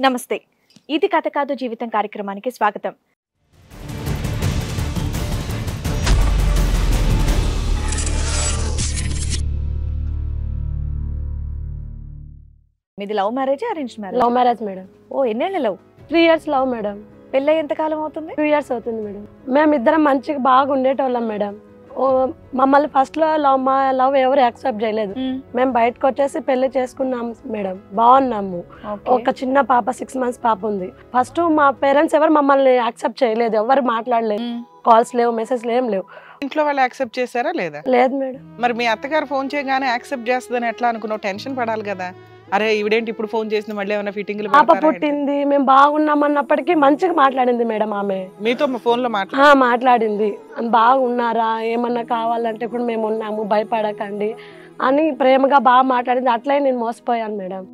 నమస్తే. ఇది కథ కాదు జీవితం కార్యక్రమానికి స్వాగతం. మీది love marriage arranged marriage? Love marriage madam. ఓ ఎన్నేళ్ళ లవ్? 3 years love madam. పెళ్ళై ఎంత కాలం అవుతుంది? 2 years అవుతుంది మేడం. మేమిద్దరం మంచిగా బాగా ఉండేటోళ్ళం మేడం. మమ్మల్ని ఫస్ట్ లో మా లవ్ ఎవరు యాక్సెప్ట్ చేయలేదు. మేము బయటకు వచ్చేసి పెళ్లి చేసుకున్నాం మేడం. బాగున్నాము. ఒక చిన్న పాప 6 months పాప ఉంది. ఫస్ట్ మా పేరెంట్స్ ఎవరు మమ్మల్ని యాక్సెప్ట్ చేయలేదు, ఎవరు మాట్లాడలేదు, కాల్స్ లేవు, మెసేజ్లు ఏం లేవు. ఇంట్లో వాళ్ళు యాక్సెప్ట్ చేశారా లేదా? లేదు మేడం. మరి మీ అత్తగారు ఫోన్ చేయగానే యాక్సెప్ట్ చేస్తుందని ఎట్లా అనుకున్నావు? టెన్షన్ పడాలి కదా, అరే ఈవిడేంటి ఇప్పుడు ఫోన్ చేసింది, మళ్ళీ ఏమైనా ఫిట్టింగ్లు పాప పుట్టింది, మేము బాగున్నాం అన్నప్పటికీ మంచిగా మాట్లాడింది మేడం. ఆమె మీతో ఫోన్ లో మాట్లాడింది, బాగున్నారా, ఏమన్నా కావాలంటే ఇప్పుడు మేము ఉన్నాము, భయపడకండి అని ప్రేమగా బాగా మాట్లాడింది. అట్లే నేను మోసపోయాను మేడం.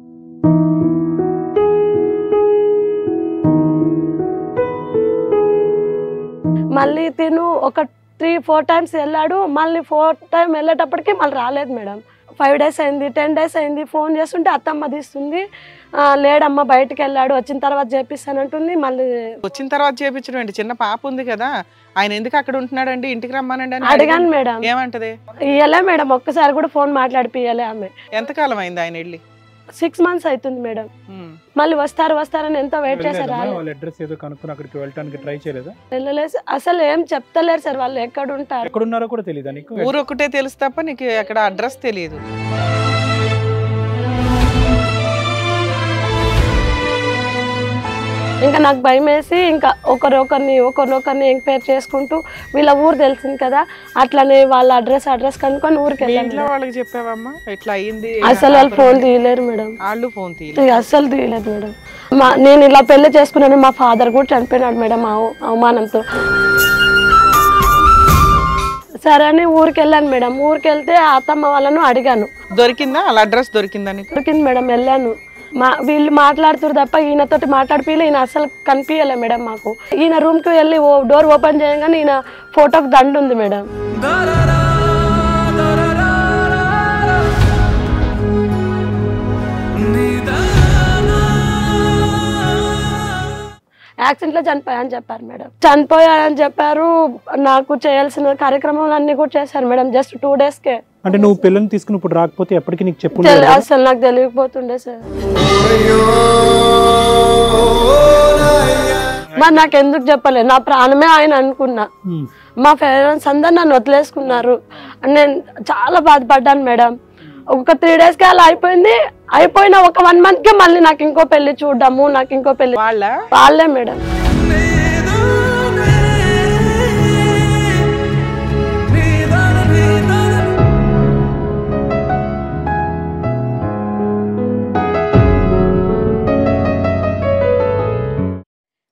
మళ్ళీ తిను ఒక 3-4 times వెళ్ళాడు. మళ్ళీ 4th time వెళ్ళేటప్పటికి మళ్ళీ రాలేదు మేడం. 5 days అయింది, 10 days అయింది. ఫోన్ చేస్తుంటే అత్తమ్మ తీస్తుంది, లేడమ్మ బయటకు వెళ్ళాడు, వచ్చిన తర్వాత చేపిస్తానంటుంది. మళ్ళీ వచ్చిన తర్వాత చేపించడం ఏంటి, చిన్న పాప ఉంది కదా, ఆయన ఎందుకు అక్కడ ఉంటున్నాడండి, ఇంటికి రమ్మానండి అని అడిగాను మేడం. ఏమంటది? ఇయ్యలే మేడం, ఒక్కసారి కూడా ఫోన్ మాట్లాడిపియ్యలే ఆమె. ఎంతకాలం అయింది ఆయన వెళ్ళి? 6 months అవుతుంది మేడం. మళ్ళీ వస్తారని ఎంతో వెయిట్ చేశారు. వెళ్ళలేదు, అసలు ఏం చెప్తలేరు సార్. వాళ్ళు ఎక్కడ ఉంటారు, ఎక్కడున్నారో కూడా తెలియదు నీకు? ఊరు ఒక్కటే తెలుసు తప్ప నీకు అక్కడ అడ్రస్ తెలియదు. ఇంకా నాకు భయం వేసి ఇంకా ఒకరొకరిని ఎంక్వైరీ చేసుకుంటూ వీళ్ళ ఊరు తెలిసింది కదా, అట్లనే వాళ్ళ అడ్రస్ కనుక్కొని ఊరికి ఇంట్లో వాళ్ళకి చెప్పావమ్మా ఇట్లా అయింది? అసలు వాళ్ళు ఫోన్ తీయలేరు మేడం. వాళ్ళు ఫోన్ తీయలేదు, అస్సలు తీయలేదు మేడం. నేను ఇలా పెళ్లి చేసుకున్నాను, మా ఫాదర్ కూడా చనిపోయినాడు మేడం అవమానంతో. సరే అని ఊరికి వెళ్ళాను మేడం. ఊరికి వెళ్తే అత్తమ్మ వాళ్ళను అడిగాను. దొరికిందా వాళ్ళ అడ్రస్? దొరికిందని? దొరికింది మేడం. వెళ్ళాను. వీళ్ళు మాట్లాడుతున్నారు తప్ప ఈయనతోటి మాట్లాడిపోయి ఈయన అసలు కనిపించలే మేడం మాకు. ఈయన రూమ్కి వెళ్ళి డోర్ ఓపెన్ చేయగానే ఈయన ఫోటోకి దండు ఉంది మేడం. యాక్సిడెంట్ లో చనిపోయాయని చెప్పారు మేడం. చనిపోయాయని చెప్పారు. నాకు చేయాల్సిన కార్యక్రమాలు అన్ని కూడా చేశారు మేడం. జస్ట్ 2 days కే. అంటే నువ్వు పిల్లల్ని తీసుకుని ఇప్పుడు రాకపోతే ఎప్పటికీ నీకు చెప్పు? అసలు నాకు తెలియకపోతుండే సార్. మరి నాకు ఎందుకు చెప్పలేదు? నా ప్రాణమే ఆయన అనుకున్నా. మా పేరెంట్స్ అందరు నన్ను వదిలేసుకున్నారు. నేను చాలా బాధపడ్డాను మేడం. ఒక 3 days కి అలా అయిపోయింది. అయిపోయిన ఒక 1 month కే మళ్ళీ నాకు ఇంకో పెళ్లి చూడము, నాకు ఇంకో పెళ్లి. వాళ్ళే మేడం.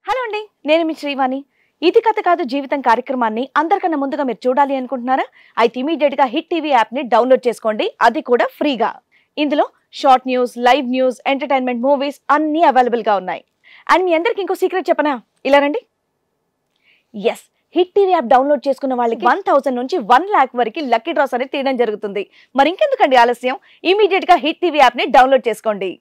హలో అండి, నేను మీ శ్రీవాణి. ఇది కథ కాదు జీవితం కార్యక్రమాన్ని అందరికన్నా ముందుగా మీరు చూడాలి అనుకుంటున్నారా? అయితే ఇమీడియట్ గా హిట్ టీవీ యాప్ ని డౌన్లోడ్ చేసుకోండి, అది కూడా ఫ్రీగా. ఇందులో short news, live news, entertainment, movies అన్ని అవైలబుల్ గా ఉన్నాయి. అండ్ మీ అందరికి ఇంకో సీక్రెట్ చెప్పనా? ఇలా రండి. Yes, hit TV app download చేసుకున్న వాళ్ళకి 1000 నుంచి 1 lakh వరకు లక్కీ డ్రాస్ అనేది తీయడం జరుగుతుంది. మరి ఇంకెందుకండి ఆలస్యం, ఇమీడియట్ గా హిట్ టీవీ యాప్ ని డౌన్లోడ్ చేసుకోండి.